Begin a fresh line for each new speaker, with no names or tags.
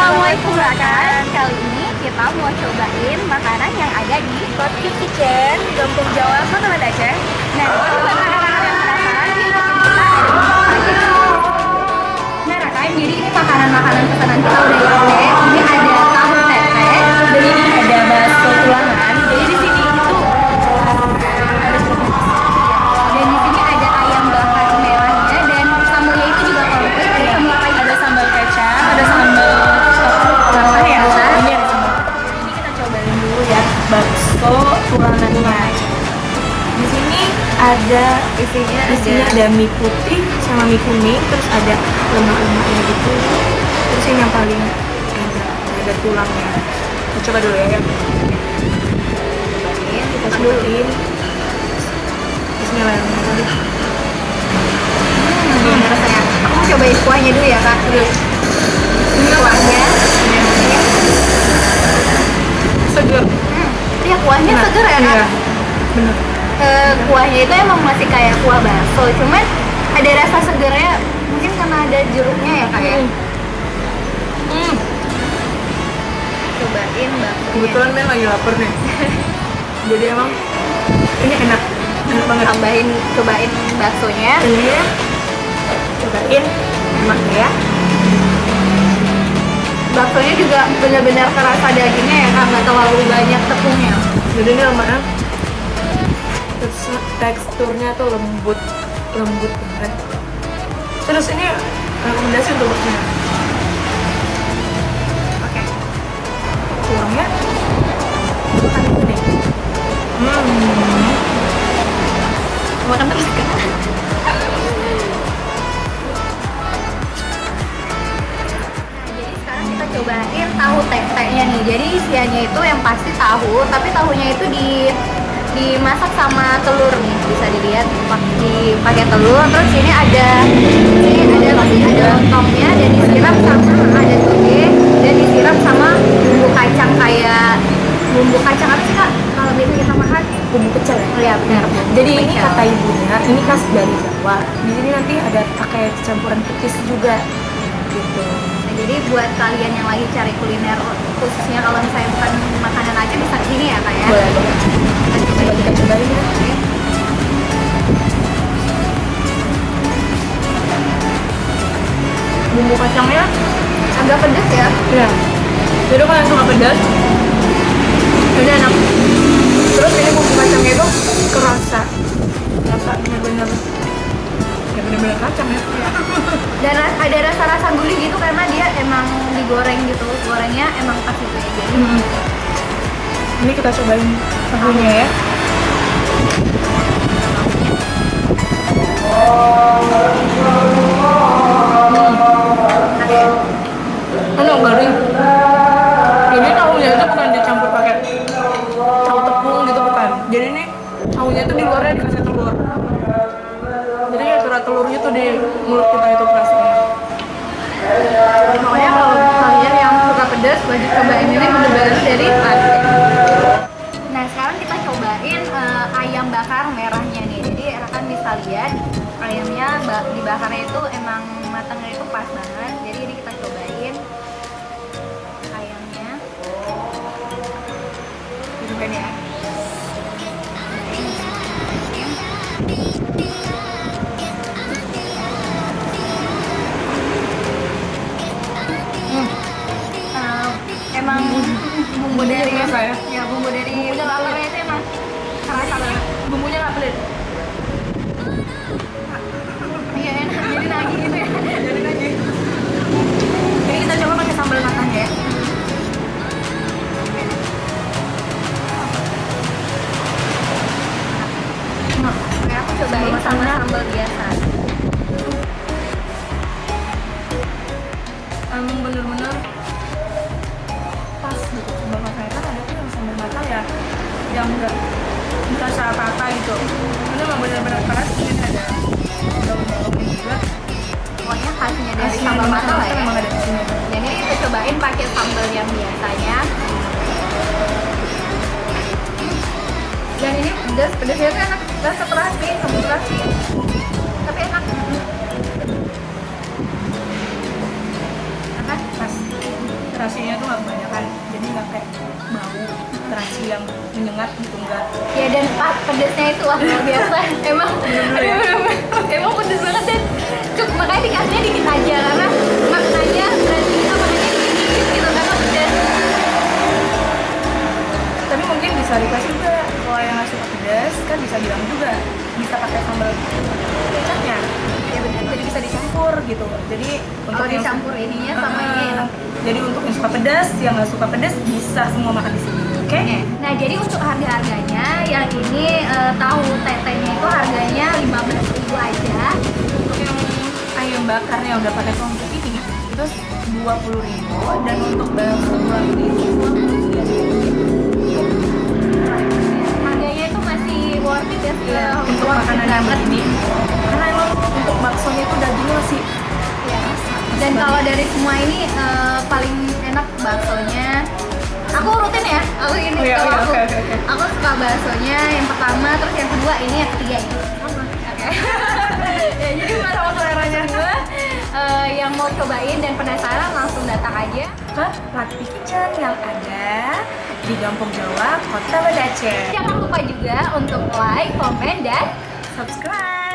Assalamualaikum rekan. Kali ini kita mau cobain makanan yang ada di Kotki Kitchen, Kampung Jawa, Kota Banda Aceh. Nah, buat anak-anak yang penasaran, di depan kita ada nah, rekan, jadi ini makanan-makanan pesanan kita udah ya. Ini ada tahu tempe, dan ini ada bakso tulangan. Jadi di sini itu dan di sini ada ayam bakar merahnya dan sambalnya itu juga komplit. Ada sambal kecap, ada sambal apa ya? Ini ada sambal. Ini kita cobain dulu ya bakso tulangannya.
Di sini ada isinya ada mie putih sama mie kuning, terus ada lemak-lemaknya gitu. Terus ini yang paling enak, ada tulangnya. Kita coba dulu ya. Kita cobain. Bismillahirrahmanirrahim.
Gimana rasanya? Aku mau cobain kuahnya dulu ya kak. Terus ini kuahnya.
Seger.
Iya kuahnya seger ya kak.
Iya, bener.
Kuahnya itu emang masih kayak kuah bakso, cuman ada rasa segernya mungkin karena ada jeruknya ya kak ya. Cobain baksonya.
Kebetulan Men lagi lapar nih. Jadi emang ini enak banget.
Cobain baksonya.
Ini cobain lemaknya ya.
Baksonya juga benar-benar kerasa dagingnya ya kak, nggak terlalu banyak tepungnya.
Jadi ini lemaknya terus teksturnya tuh lembut banget. Terus ini rekomendasi untuk baksonya.
Oke.
Tulangnya makan itu nih.
Makan terus kak. Jadi sekarang kita cobain tahu tempe-nya nih. Jadi isiannya itu yang pasti tahu, tapi tahunya itu dimasak sama telur nih, bisa dilihat dipakai telur. Terus ini ada lontongnya dan disiram sama ada toge dan disiram sama bumbu kacang kayak bumbu kacang apa sih kak? Kalau biasa kita makan
Bumbu pecel ya?
iya benar.
Jadi ini kata ibunya, ini khas dari Jawa. Di sini nanti ada pakai campuran petis juga gitu.
Nah, jadi buat kalian yang lagi cari kuliner khususnya kalau misalnya bukan makanan aja bisa ke sini ya kak ya.
Boleh. Coba kita cobain ya. Bumbu kacangnya
Agak pedes ya.
iya. Jadi kalau yang suka pedas ini enak. Terus ini bumbu kacangnya itu kerasa bener-bener ya bener-bener kacang ya.
Dan ada rasa-rasa gurih gitu karena dia emang digoreng gitu. Gorengnya emang pas gitu ya. Jadi
Ini kita cobain tahunya ya. Enak garing. Jadi tahunya itu bukan dicampur pakai tahu tepung gitu, bukan. Jadi ini tahunya itu di luarnya dikasih telur. Jadi ya surat telurnya tuh di mulut kita itu rasanya.
pokoknya kalau kalian yang suka pedas wajib cobain ini bener-bener dari pasti. Nah sekarang kita cobain ayam bakar merahnya nih. Jadi rekan bisa lihat ayamnya dibakarnya itu emang matangnya itu pas banget. Jadi ini kita cobain ayamnya.
Cobain ya.
Emang bumbu dari
Kerasa ya?
ya bumbu dari bakarnya itu emang kerasa banget.
Bumbunya nggak pelit.
Iya enak, jadi nagih gitu ya.
Jadi lagi. Ini kita coba pakai sambal matangnya ya.
Oke, aku cobain sama sambal biasa.
Emang bener-bener pas gitu. Sambal matang kan ada tuh yang sambal matang ya yang enggak terasa apa-apa gitu. Ini emang bener-bener keras. Ini ada daun-daunnya juga.
Pokoknya khasnya dari
Khasnya
sambal
dari
matang lah ya.
emang ada di sini.
Dan ini kita cobain pakai sambal yang biasanya. Dan ini pedasnya tuh enak, rasa terasi, sambal terasi. Tapi enak. Enak.
Pas. nasinya tuh nggak kebanyakan, jadi nggak kayak bau terasi yang menyengat gitu, enggak.
Ya dan pedesnya itu wah luar biasa. Emang emang pedes banget dan makanya dikasihnya dikit aja karena maknanya berarti kita makannya dikit gitu karena pedes.
Tapi mungkin bisa dikasih juga kalau yang nggak suka pedas kan bisa bilang juga bisa pakai sambal kecapnya.
Ya benar.
Jadi bisa dicampur gitu. Jadi untuk
Kalau
yang
dicampur ininya sama ini enak.
Jadi untuk yang suka pedas, yang nggak suka pedas bisa semua makan di sini. Oke?
Nah jadi untuk harga-harganya yang ini tahu tetenya itu harganya 15.000 aja.
Untuk yang ayam bakarnya udah pakai bawang putih ini itu 20.000 dan untuk bakso tulang ini 23.000.
Harganya itu masih worth it ya sih.
Iya, untuk makanan yang ini karena emang untuk baksonya itu dagingnya masih
Dan kalau dari semua ini paling enak baksonya. Aku urutin ya. Aku ini
Iya,
kalau
iya,
aku,
oke.
aku suka baksonya yang pertama, terus yang kedua ini yang ketiga ini. Oke. Ya, jadi sama seleranya gue yang mau cobain dan penasaran langsung datang aja
ke Latvi Kitchen yang ada di Gampong Jawa, Kota Banda Aceh.
Jangan lupa juga untuk like, komen, dan
Subscribe.